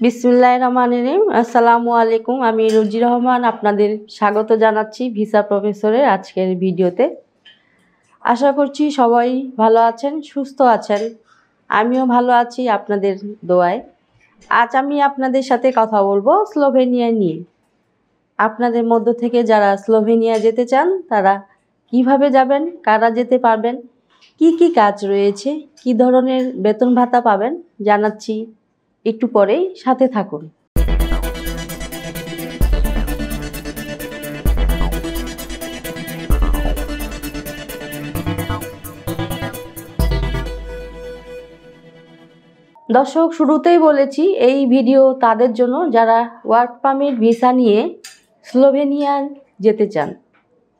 বিসমিল্লাহির রহমানির রহিম। আসসালামু আলাইকুম। আমি রুজি রহমান আপনাদের স্বাগত জানাচ্ছি ভিসা প্রফেসরের আজকের ভিডিওতে। আশা করছি সবাই ভালো আছেন, সুস্থ আছেন। আমিও ভালো আছি আপনাদের দোয়ায়। আজ আমি আপনাদের সাথে কথা বলবো স্লোভেনিয়া নিয়ে। আপনাদের মধ্য থেকে যারা স্লোভেনিয়া যেতে চান তারা কিভাবে যাবেন, কারা যেতে পারবেন, কি কি কাজ রয়েছে, কি ধরনের বেতন ভাতা পাবেন জানাচ্ছি একটু পরেই, সাথে থাকুন। দর্শক, শুরুতেই বলেছি এই ভিডিও তাদের জন্য যারা ওয়ার্ক পারমিট ভিসা নিয়ে স্লোভেনিয়া যেতে চান।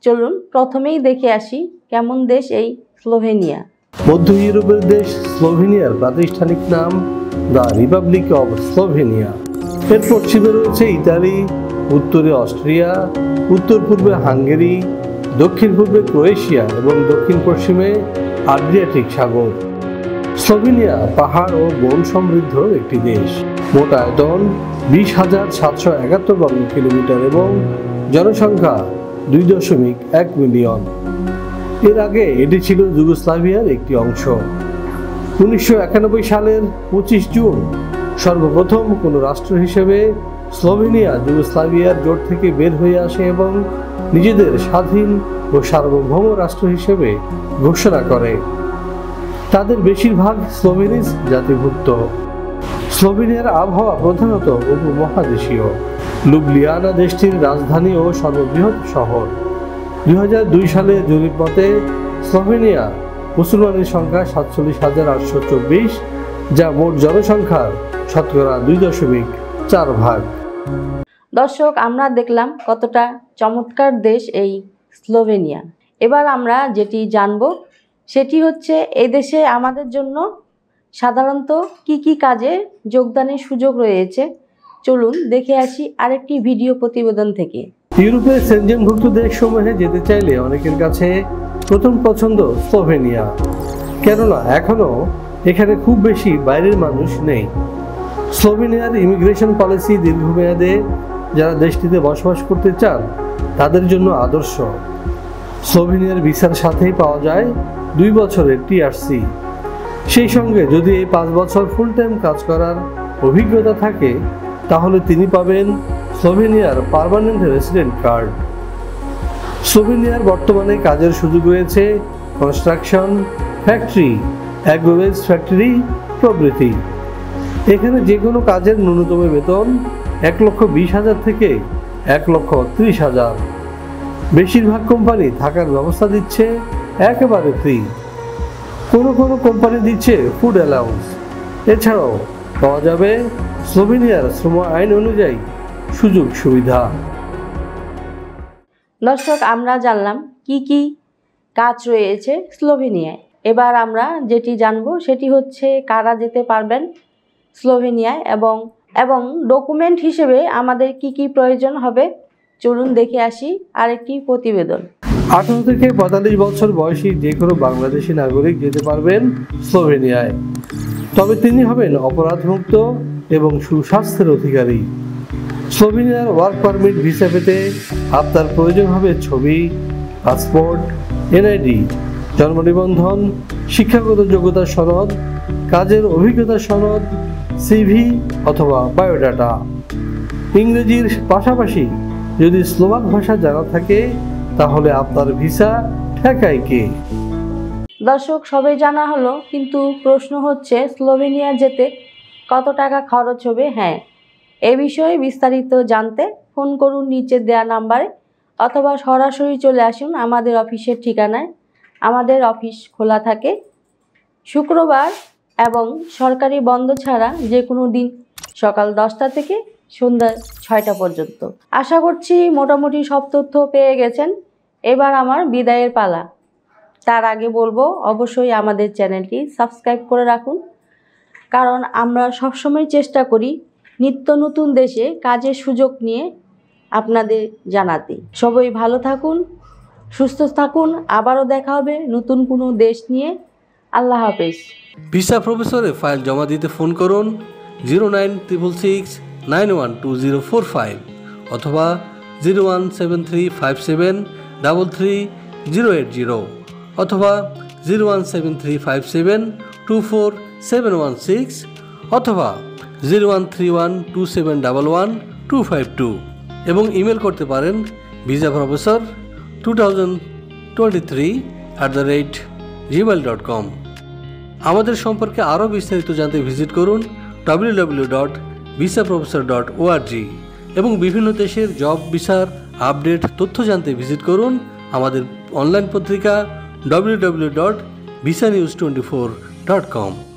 চলুন প্রথমেই দেখে আসি কেমন দেশ এই স্লোভেনিয়া। মধ্য ইউরোপের দেশ স্লোভেনিয়ার প্রাতিষ্ঠানিক নাম দ্য রিপাবলিক অব স্লোভেনিয়া। এর পশ্চিমে রয়েছে ইতালি, উত্তরে অস্ট্রিয়া, উত্তর পূর্বে হাঙ্গেরি, দক্ষিণ পূর্বে ক্রোয়েশিয়া এবং দক্ষিণ পশ্চিমে আড্রিয়াটিক সাগর। স্লোভেনিয়া পাহাড় ও বন সমৃদ্ধ একটি দেশ। মোট আয়তন 20,771 বর্গ কিলোমিটার এবং জনসংখ্যা 2.1 মিলিয়ন। এর আগে এটি ছিল যুগোস্লাভিয়ার একটি অংশ। 1991 সালের 25 জুন সর্বপ্রথম কোনো রাষ্ট্র হিসেবে স্লোভেনিয়া যুগোস্লাভিয়ার জোট থেকে বের হয়ে আসে এবং নিজেদের স্বাধীন ও সার্বভৌম রাষ্ট্র হিসেবে ঘোষণা করে। তাদের বেশিরভাগ স্লোভেনিজ জাতিভুক্ত। স্লোভেনিয়ার আবহাওয়া প্রধানত উপমহাদেশীয়। লুবলিয়ানা দেশটির রাজধানী ও সর্ববৃহৎ শহর। 2002 সালে জরিপ মতে স্লোভেনিয়া মুসলমানের সংখ্যা 47,824, যা মোট জনসংখ্যার শতকরা 2.4 ভাগ। দর্শক, আমরা দেখলাম কতটা চমৎকার দেশ এই স্লোভেনিয়া। এবার আমরা যেটি জানবো সেটি হচ্ছে এই দেশে আমাদের জন্য সাধারণত কি কি কাজে যোগদানের সুযোগ রয়েছে। চলুন দেখে আসি আরেকটি ভিডিও প্রতিবেদন থেকে। ইউরোপের সেনজেনভুক্ত দেশসমূহে যেতে চাইলে অনেকের কাছে প্রথম পছন্দ স্লোভেনিয়া, কেননা এখনো এখানে খুব বেশি বাইরের মানুষ নেই। স্লোভেনিয়ার ইমিগ্রেশন পলিসি দীর্ঘমেয়াদে যারা দেশটিতে বসবাস করতে চান তাদের জন্য আদর্শ। স্লোভেনিয়ার ভিসার সাথেই পাওয়া যায় 2 বছরের টিআরসি। সেই সঙ্গে যদি এই 5 বছর ফুল টাইম কাজ করার অভিজ্ঞতা থাকে তাহলে তিনি পাবেন স্লোভেনিয়ার পার্মানেন্ট রেসিডেন্ট কার্ড। স্লোভেনিয়ার বর্তমানে কাজের সুযোগ রয়েছে কনস্ট্রাকশন, ফ্যাক্টরি, অ্যাগ্রোভেজ ফ্যাক্টরি প্রভৃতি। এখানে যে কোনো কাজের ন্যূনতম বেতন 1,20,000 থেকে 1,30,000। বেশিরভাগ কোম্পানি থাকার ব্যবস্থা দিচ্ছে একেবারে ফ্রি। কোনো কোনো কোম্পানি দিচ্ছে ফুড অ্যালাউন্স। এছাড়াও পাওয়া যাবে স্লোভেনিয়ার শ্রম আইন অনুযায়ী সুযোগ সুবিধা। দর্শক, আমরা জানলাম কি কি কাজ রয়েছে স্লোভেনিয়ায়। এবার আমরা যেটি জানবো সেটি হচ্ছে কারা যেতে পারবেন স্লোভেনিয়ায় এবং ডকুমেন্ট হিসেবে আমাদের কি কি প্রয়োজন হবে। চলুন দেখে আসি আরেকটি প্রতিবেদন। 18 থেকে 45 বছর বয়সী যে কোনো বাংলাদেশি নাগরিক যেতে পারবেন স্লোভেনিয়ায়, তবে তিনি হবেন অপরাধমুক্ত এবং সুস্বাস্থ্যের অধিকারী। স্লোভেনিয়ার ওয়ার্ক পারমিট ভিসা পেতে আপনার প্রয়োজন হবে ছবি, পাসপোর্ট, এনআইডি, জন্ম নিবন্ধন, শিক্ষাগত যোগ্যতা সনদ, কাজের অভিজ্ঞতা সনদ, সিভি অথবা বায়োডাটা। ইংরেজির পাশাপাশি যদি স্লোভাক ভাষা জানা থাকে তাহলে আপনার ভিসা ঠেকায় কে? দর্শক, সবাই জানা হলো, কিন্তু প্রশ্ন হচ্ছে স্লোভেনিয়া যেতে কত টাকা খরচ হবে। হ্যাঁ, এ বিষয়ে বিস্তারিত জানতে ফোন করুন নিচে দেওয়া নাম্বারে অথবা সরাসরি চলে আসুন আমাদের অফিসের ঠিকানায়। আমাদের অফিস খোলা থাকে শুক্রবার এবং সরকারি বন্ধ ছাড়া যে কোনো দিন সকাল 10টা থেকে সন্ধ্যা 6টা পর্যন্ত। আশা করছি মোটামুটি সব তথ্য পেয়ে গেছেন। এবার আমার বিদায়ের পালা। তার আগে বলবো অবশ্যই আমাদের চ্যানেলটি সাবস্ক্রাইব করে রাখুন, কারণ আমরা সবসময় চেষ্টা করি নিত্য নতুন দেশে কাজের সুযোগ নিয়ে আপনাদের জানাতে। সবাই ভালো থাকুন, সুস্থ থাকুন। আবারও দেখা হবে নতুন কোনো দেশ নিয়ে। আল্লাহ হাফেজ। ভিসা প্রফেসরে ফাইল জমা দিতে ফোন করুন 09666912045 অথবা 01735733080 অথবা 01735724716 অথবা 013127111252 এবং ইমেল করতে পারেন visaprofessor2023@gmail.com। আমাদের সম্পর্কে আরও বিস্তারিত জানতে ভিজিট করুন www.visaprofessor.org এবং বিভিন্ন দেশের জব ভিসার আপডেট তথ্য জানতে ভিজিট করুন আমাদের অনলাইন পত্রিকা www.visanews24.com।